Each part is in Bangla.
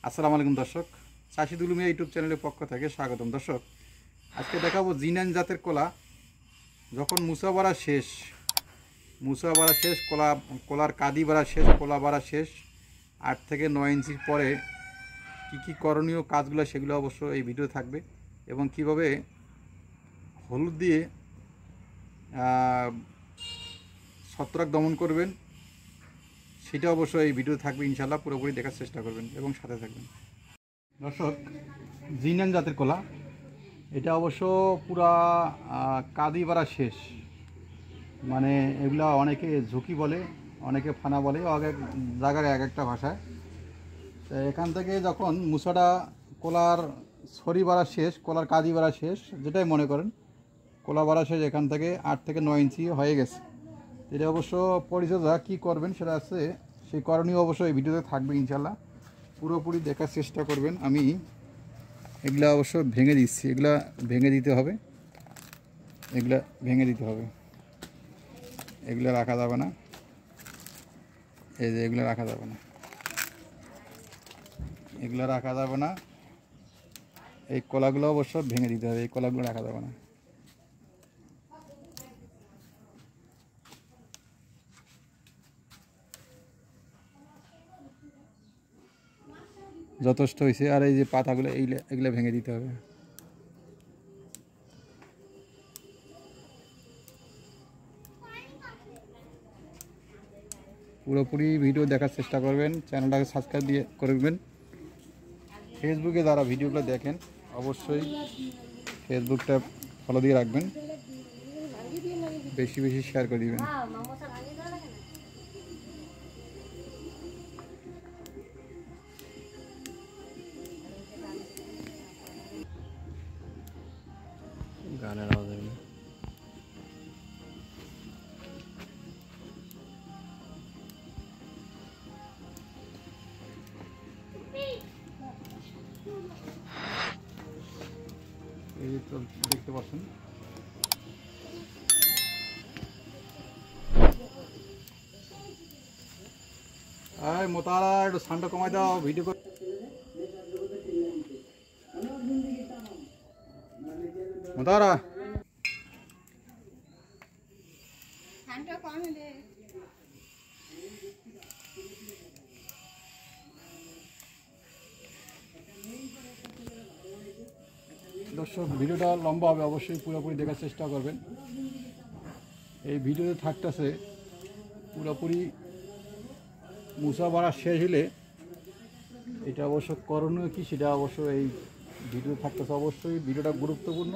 আসসালামু আলাইকুম দর্শক, চাষি দুলুমিয়া ইউটিউব চ্যানেলের পক্ষ থেকে স্বাগতম। দর্শক, আজকে দেখাবো জিনান জাতের কলা। যখন মুসা বাড়া শেষ, কলার কাদি বাড়া শেষ, কলা বাড়া শেষ, 8 থেকে 9 ইঞ্চির পরে কি কি করণীয় কাজগুলো সেগুলো অবশ্য এই ভিডিও থাকবে, এবং কিভাবে হলুদ দিয়ে ছত্রাক দমন করবেন সেটা অবশ্য এই ভিডিও থাকবে। ইনশাল্লাহ পুরোপুরি দেখার চেষ্টা করবেন এবং সাথে থাকবেন। দর্শক, জিনান জাতের কলা, এটা অবশ্য পুরা কাদি বাড়া শেষ, মানে এগুলা অনেকে ঝুঁকি বলে, অনেকে ফানা বলে, এক এক জায়গার এক একটা ভাষায়। তো এখান থেকে যখন মুসাটা কলার ছড়ি বাড়া শেষ, কলার কাদি বাড়া শেষ, যেটাই মনে করেন, কলা বাড়া শেষ, এখান থেকে 8 থেকে 9 ইঞ্চি হয়ে গেছে। এটা অবশ্য পরিচর্যা কী করবেন সেটা আছে, সেই করণীয় অবশ্য এই ভিডিওতে থাকবে। ইনশাল্লাহ পুরোপুরি দেখার চেষ্টা করবেন। আমি এগুলা অবশ্য ভেঙে দিচ্ছি, এগুলা ভেঙে দিতে হবে, এগুলা ভেঙে দিতে হবে, এগুলো রাখা যাবে না। এই যে এগুলো রাখা যাবে না, এগুলো রাখা যাবে না। এই কলাগুলো অবশ্য ভেঙে দিতে হবে, এই কলাগুলো রাখা যাবে না। যথেষ্ট হয়েছে। আর এই যে পাতাগুলো, এগুলো ভেঙে দিতে হবে। পুরোপুরি ভিডিও দেখার চেষ্টা করবেন, চ্যানেলটাকে সাবস্ক্রাইব দিয়ে করবেন। ফেসবুকে যারা ভিডিওগুলো দেখেন অবশ্যই ফেসবুকটা ফলো দিয়ে রাখবেন, বেশি বেশি শেয়ার করে দিবেন। গানের আওয়াজ হবে না। এই তো দেখতে পাচ্ছেন, আয় মোতারা একটু সাউন্ডটা কমাই দাও, ভিডিও করে। মোতারা দর্শক, ভিডিওটা লম্বা হবে, অবশ্যই পুরোপুরি দেখার চেষ্টা করবেন। এই ভিডিওতে থাকতেছে পুরোপুরি মুসা বাড়া শেষ হলে এটা অবশ্য করণীয় কি সেটা অবশ্য এই ভিডিও থাকতেছে। অবশ্যই ভিডিওটা গুরুত্বপূর্ণ।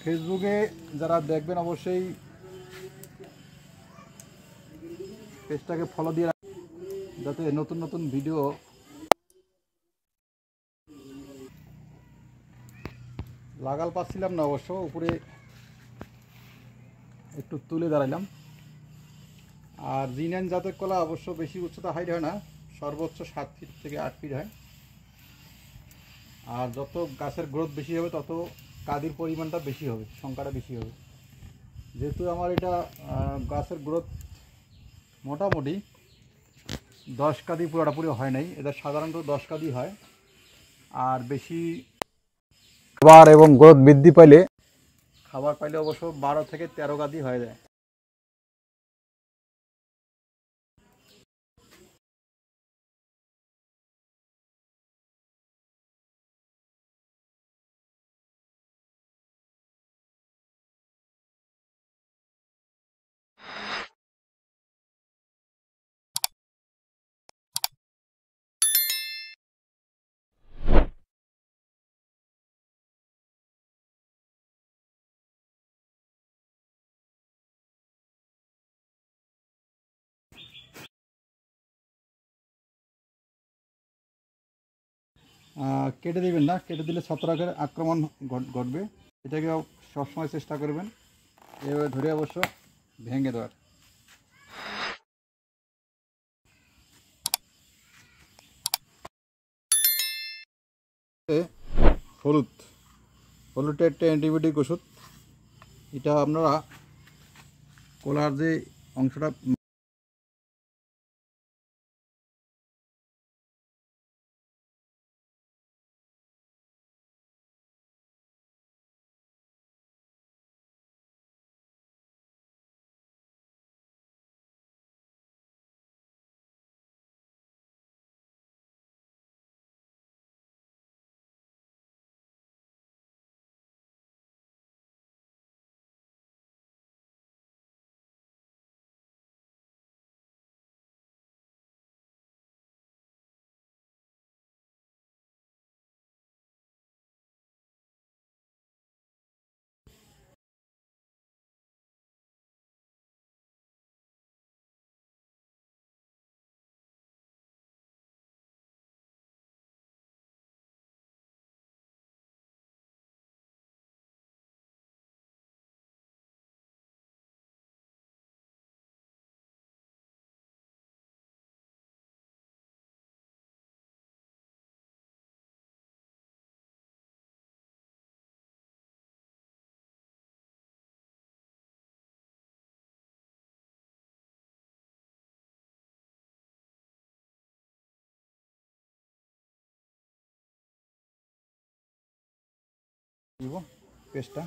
ফেসবুকে যারা দেখবেন অবশ্যই পেজটাকে ফলো দিয়ে রাখবেন, যাতে নতুন নতুন ভিডিও। লাগাল পাচ্ছিলাম না অবশ্য, উপরে একটু তুলে দাঁড়াইলাম। আর জিনান জাতের কলা অবশ্য বেশি উচ্চতা হাইট হয় না, সর্বোচ্চ 7 ফিট থেকে 8 ফিট হয়। আর যত গাছের গ্রোথ বেশি হবে তত কাদির পরিমাণটা বেশি হবে, সংখ্যাটা বেশি হবে। যেহেতু আমার এটা গাছের গ্রোথ মোটামুটি 10 কাদি পুরোটাপুরি হয় নাই, এটা সাধারণত 10 কাদি হয়। আর বেশি খাবার এবং গ্রোথ বৃদ্ধি পাইলে, খাবার পাইলে অবশ্য 12 থেকে 13 কাদি হয়ে যায়। কেটে দিবেন না, কেটে দিলে ছত্রাকের আক্রমণ ঘটবে। এটাকে সবসময় চেষ্টা করবেন এভাবে ধরে অবশ্য ভেঙে দেওয়ার। হলুদটা একটা অ্যান্টিবায়োটিক ওষুধ। এটা আপনারা কলার যে অংশটা দিব পেস্টটা।